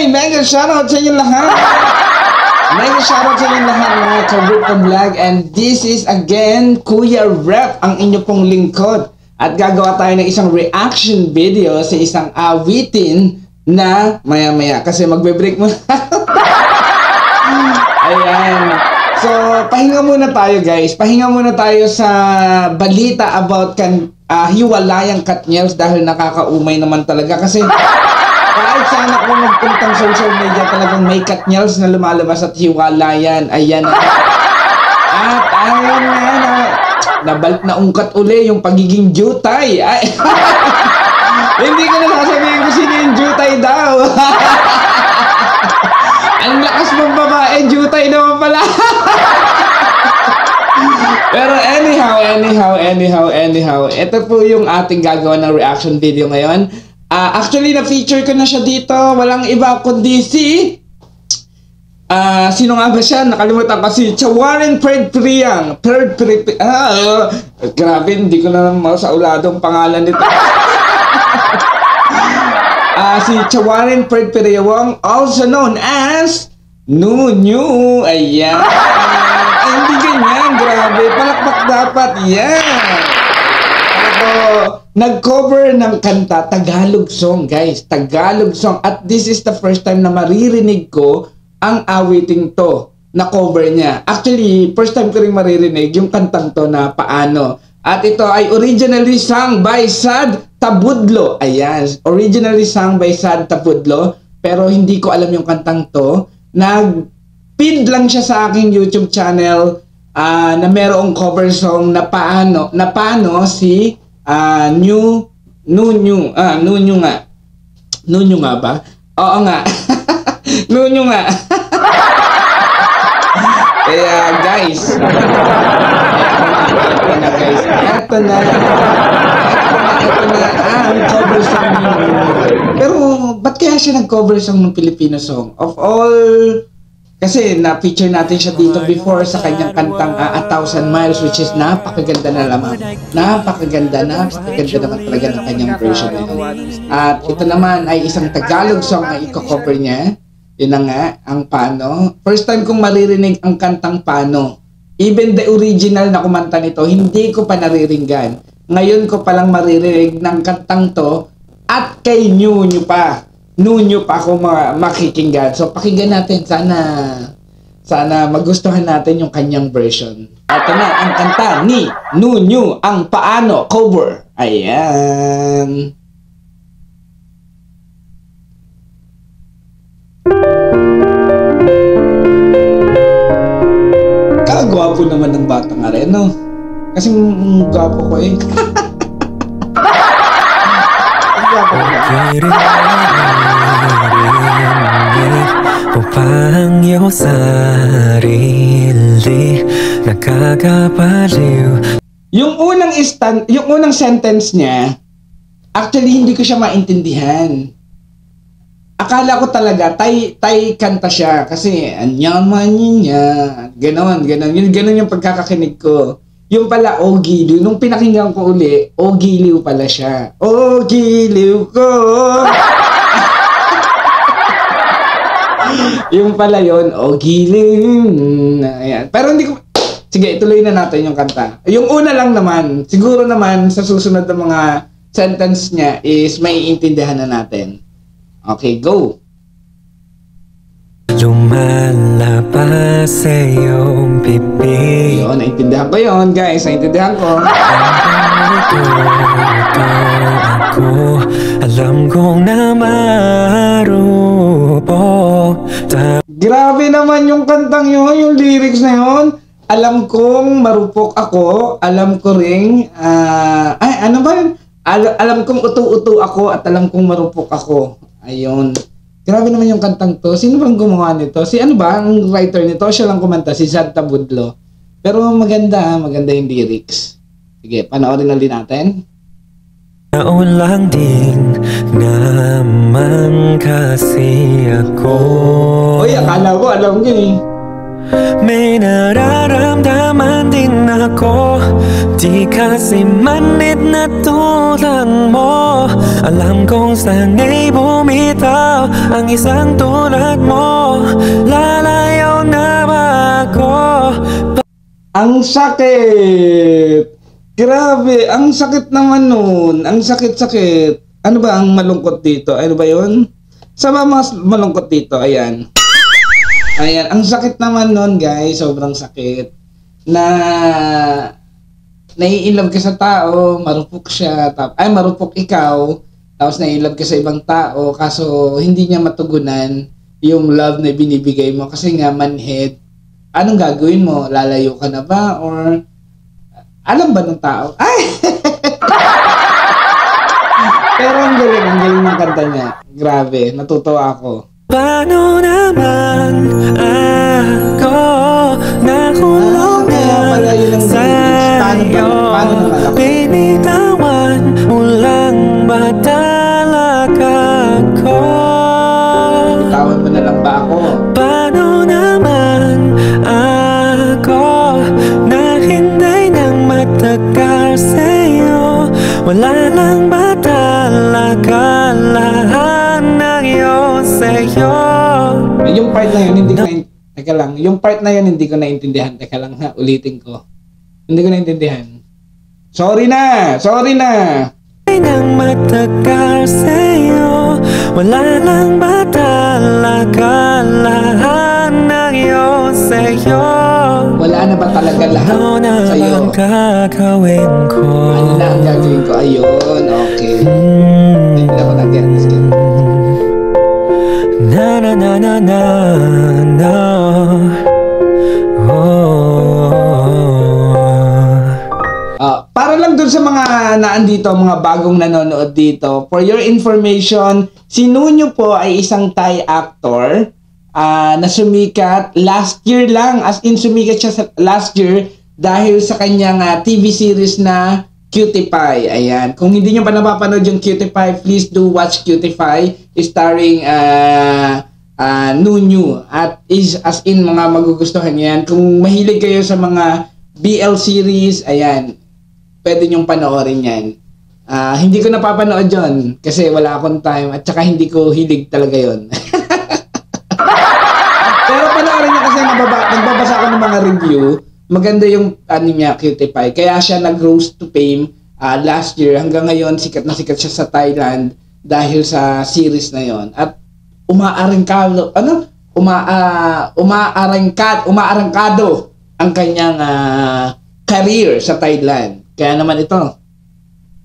mega shoutout sa inyo lahat. Mega shoutout sa inyo lahat mga Kabuka Vlog. And this is again Kuya Rep, ang inyo pong lingkod. At gagawa tayo ng isang reaction video sa isang awitin na maya-maya. Kasi magbe-break muna. Ayan. So, pahinga muna tayo guys. Pahinga muna tayo sa balita about hiwalayang Katniels dahil nakakaumay naman talaga. Kasi kahit sana kung magpuntang social media talagang may Katniels na lumalabas at hiwalayan. Ayan na. At ayun na ungkat uli yung pagiging jutay. Ay. Hindi ko na sasabihin kung sino yung jutay daw. Ang lakas mong babae, jutay naman pala. Pero anyhow, ito po yung ating gagawa ng reaction video ngayon. Actually, na-feature ko na siya dito. Walang iba kundi sino nga ba siya? Nakalimutan ko si Chawarin Priyang. Grabe, hindi ko na masauladong pangalan nito. Si Chawarin Priyang, also known as Nunu. Ayan. Ay, hindi ganyan. Grabe. Palakpak dapat. Yan. Nag-cover ng kanta, Tagalog song, guys. Tagalog song. At this is the first time na maririnig ko ang awiting to na cover niya. Actually, first time ko rin maririnig yung kantang to na Paano. At ito ay originally sung by Sad Tabudlo. Ayan. Originally sung by Sad Tabudlo. Pero hindi ko alam yung kantang to. Nag-feed lang siya sa aking YouTube channel na merong cover song na Paano si Nunu nga. Nunu nga ba? Oo nga. Nunu nga. Kaya guys. Ito na ang cover song ni Nunu. Pero ba't kaya siya nag-cover song ng Filipino song? Of all, kasi na-feature natin siya dito before sa kanyang kantang A Thousand Miles, which is napakaganda na lamang. Napakaganda naman talaga ng kanyang version na yun. At ito naman ay isang Tagalog song na i-cover niya. Yun na nga, ang Paano. First time kong maririnig ang kantang Paano. Even the original na kumanta nito, hindi ko pa nariringgan. Ngayon ko palang maririnig ng kantang to at kay Nunu pa. Nunu pa ako makikinggan. So pakinggan natin. Sana magustuhan natin yung kanyang version. Ito na ang kanta ni Nunu, ang Paano cover. Ayan. Gwapo naman ng batang areno. Kasi gwapo ko eh. Gwapo ko upang iyong sarili nakakabaliw. Yung unang sentence niya, actually hindi ko siya maintindihan. Akala ko talaga, tay kanta siya kasi anyaman niya, ganon. Ganon yung pagkakakinig ko. Yung pala, O Giliw. Nung pinakinggan ko uli, O Giliw pala siya. O Giliw ko! Yung pala yun, O Giliw. Ayan. Pero hindi ko... Sige, ituloy na natin yung kanta. Yung una lang naman, siguro naman sa susunod na mga sentence niya is may intindihan na natin. Okay, go! Lumalabas sa iyong bibig. Yun, naintindihan ko yun, guys. Naintindihan ko. Ako, alam kong namarupo. Grabe naman yung kantang yun, yung lyrics na yun. Alam kong marupok ako. Alam ko ring... ano ba yun? Alam kong utu-utu ako at alam kong marupok ako. Ayun. Grabe naman yung kantang to. Sino bang gumawa nito? Si ano ba? Ang writer nito? Siya lang kumanta. Si Sad Tabudlo. Pero maganda yung lyrics. Sige, panoorin na din natin. Naon lang din naman kasi ako. Uy, akala ko alam ko eh. May nararamdaman din ako. Di kasi manid na tulang mo. Alam kong sana'y bumitaw ang isang tulad mo. Lalayaw na ba ako? Ang sakit! Grabe, ang sakit naman nun. Ang sakit-sakit. Ano ba ang malungkot dito? Ano ba yun? Sa ba mas malungkot dito? Ayan. Ayan, ang sakit naman nun, guys. Sobrang sakit. Na nai-inlove ka sa tao, marupok siya, marupok ikaw, tapos nai-inlove ka sa ibang tao, kaso hindi niya matugunan yung love na binibigay mo kasi nga manhead. Anong gagawin mo? Lalayo ka na ba? Or alam ba ng tao? Ay! Pero ang galing ng kanta niya. Grabe, natutuwa ako. Paano naman ako nakulong na sa'yo? Binitawan mo lang ba talaga ko? Bitawan mo na lang ba ako? Paano naman ako na hindi nang matagal sa'yo? Wala lang ba talaga lahat ng iyong sa'yo? Yung part na yun, hindi ko teka lang, yung part na yun hindi ko naintindihan. Teka lang ha, ulitin ko. Hindi ko naintindihan. Sorry na! Nang matagal sa'yo, wala lang ba talaga lahat ng iyong sa'yo? Wala na ba talaga lahat Ano na sa'yo? ang gagawin ko? Ano na ang gagawin ko? Ayun, okay. Hindi na ako nag-get. Na na na na na na. Para lang dun sa mga naandito, mga bagong nanonood dito, for your information, si Nunyo po ay isang Thai actor na sumikat last year lang, as in sumikat siya last year dahil sa kanyang TV series na Cutie Pie. Ayan. Kung hindi nyo pa napapanood yung Cutie Pie, please do watch Cutie Pie, starring Nunyo. At as in mga magugustuhan yan. Kung mahilig kayo sa mga BL series, ayan, pwede nyong panoorin yan. Hindi ko napapanood yon kasi wala akong time at saka hindi ko hilig talaga yon. Pero panoorin niya kasi nagbabasa ako ng mga review. Maganda yung niya, Cutie Pie. Kaya siya nag-rose to fame last year. Hanggang ngayon, sikat na sikat siya sa Thailand dahil sa series na yon. At umaarangkado ang kanyang career sa Thailand. Kaya naman ito,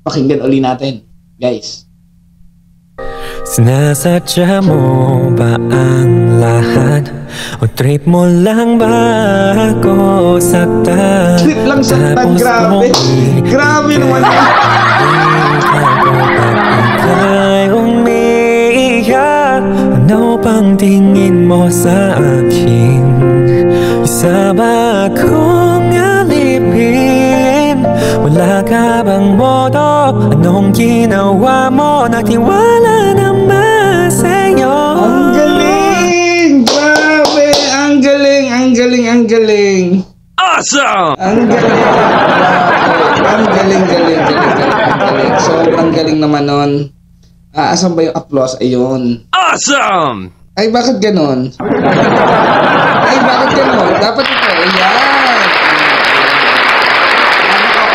pakinggan uli natin, guys. Sinasadya mo ba ang lahat? O trip mo lang ba ako saktan? Trip lang saktan, grabe. Grabe naman yan. Ika'y umiiyak. Ano pang tingin mo sa akin? Isa ba akong alipin? Wala ka bang modo? Anong ginawa mo? Nagtiwala naman sa'yo. Ang galing! Grabe! Ang galing! Awesome! Ang galing! Grabe! Ang galing! Sobrang galing naman nun. Asan ba yung applause? Ayun. Awesome! Ay, bakit ganon? Dapat ito. Ayan.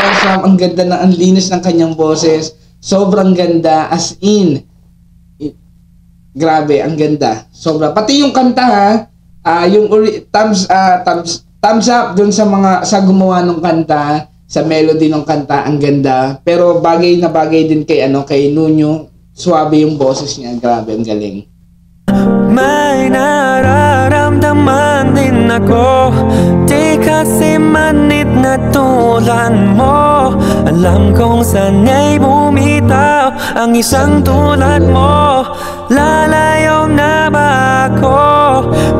Awesome. Ang ganda na, ang linis ng kanyang boses. Sobrang ganda. As in. Grabe, ang ganda. Sobra. Pati yung kanta ha. Yung thumbs up dun sa gumawa ng kanta, sa melody ng kanta, ang ganda. Pero bagay na bagay din kay Nunyo. Suwabe yung boses niya. Grabe, ang galing. May nararamdaman din ako, di kasi manit na tulad mo. Alam kong sana'y bumitaw ang isang tulad mo. Lalayaw na ba ako?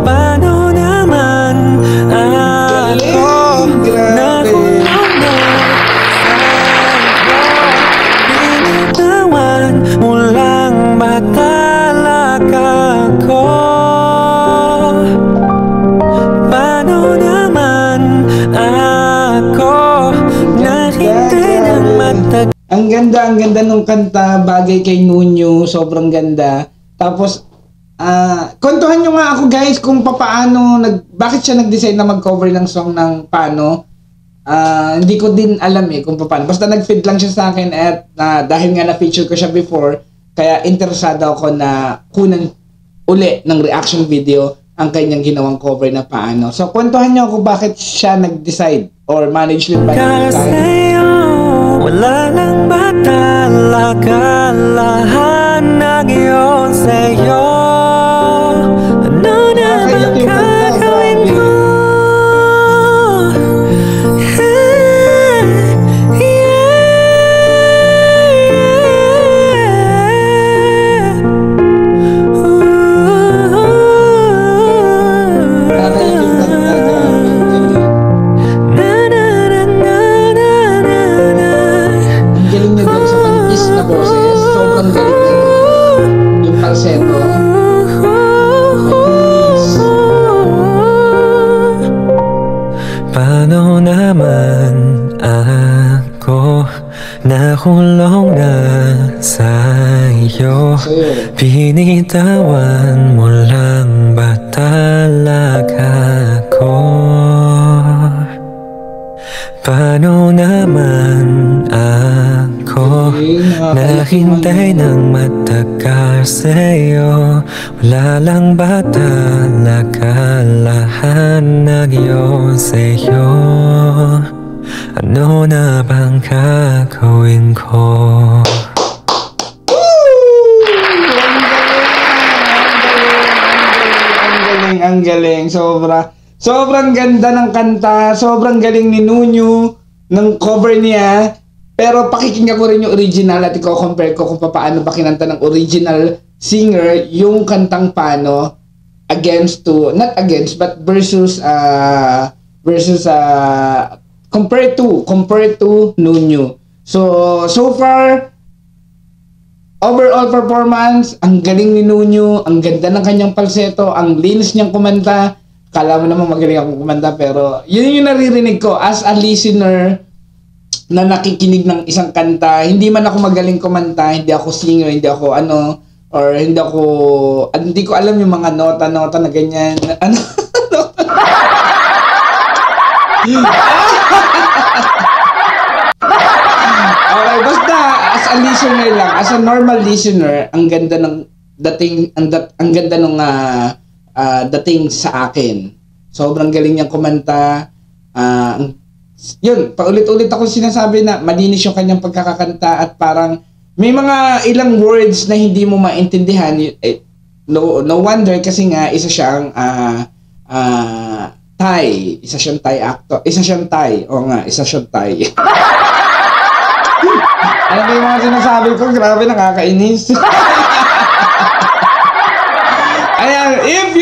Paano naman ako nakulong na sa'yo? Binitawan mo lang ba talaga ko? Paano naman ako na hindi nang matag... Ang ganda nung kanta, bagay kay Nunyo, sobrang ganda. Tapos, kwentuhan nyo nga ako guys kung bakit siya nag-decide na mag-cover ng song ng Paano. Hindi ko din alam kung paano. Basta nag-feed lang siya sa akin at dahil nga na-feature ko siya before, kaya interesado ako na kunan uli ng reaction video ang kanyang ginawang cover na Paano. So, kwentuhan niyo ako bakit siya nag-decide or management ba niya? Sa'yo, wala lang batala ka lahat ng iyong sa'yo. Ano na bang gagawin ko? Paano naman ako nahulong na sa'yo? Binitawan mo lang ba talaga ko? Paano naman ako nahintay ng matagal sa'yo? Wala lang ba talaga lahat ng iyong sa'yo? Ano na bang gagawin ko? Ang galing. Sobrang ganda ng kanta. Sobrang galing ni Nunyo ng cover niya. Pero pakikinggan ko rin yung original at i-compare ko kung paano ba kinanta ng original singer yung kantang Paano versus compared to Nunyo. So far, overall performance, ang galing ni Nunyo, ang ganda ng kanyang falsetto, ang linis niyang kumanta. Kala mo naman magaling akong kumanta, pero yun yung naririnig ko as a listener na nakikinig ng isang kanta. Hindi man ako magaling kumanta, hindi ako singer, hindi ako hindi ko alam yung mga nota na ganyan. Okay, basta as a listener lang, as a normal listener, ang ganda ng dating sa akin. Sobrang galing niyang kumanta. Yun, paulit-ulit ako sinasabi na malinis yung kanyang pagkakakanta at parang may mga ilang words na hindi mo maintindihan. No wonder kasi nga isa siyang Thai. Isa siyang Thai actor. Isa siyang Thai. Ano ba yung mga sinasabi ko? Grabe, nakakainis. Ayan, if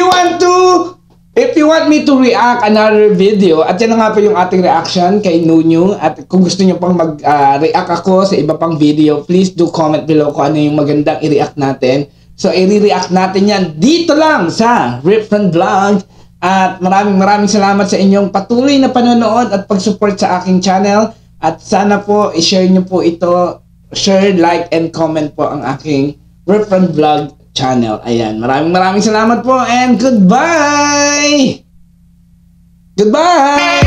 you want me to react another video, at yan na nga po yung ating reaction kay Nunyo, at kung gusto nyo pang mag-react ako sa iba pang video, please do comment below kung ano yung magandang i-react natin. So, i-react natin yan dito lang sa Ripfriend Vlog. At maraming salamat sa inyong patuloy na panonood at pag-support sa aking channel. At sana po, i-share nyo po ito. Share, like, and comment po ang aking Ripfriend Vlog channel. Ayan, maraming salamat po and goodbye! Goodbye!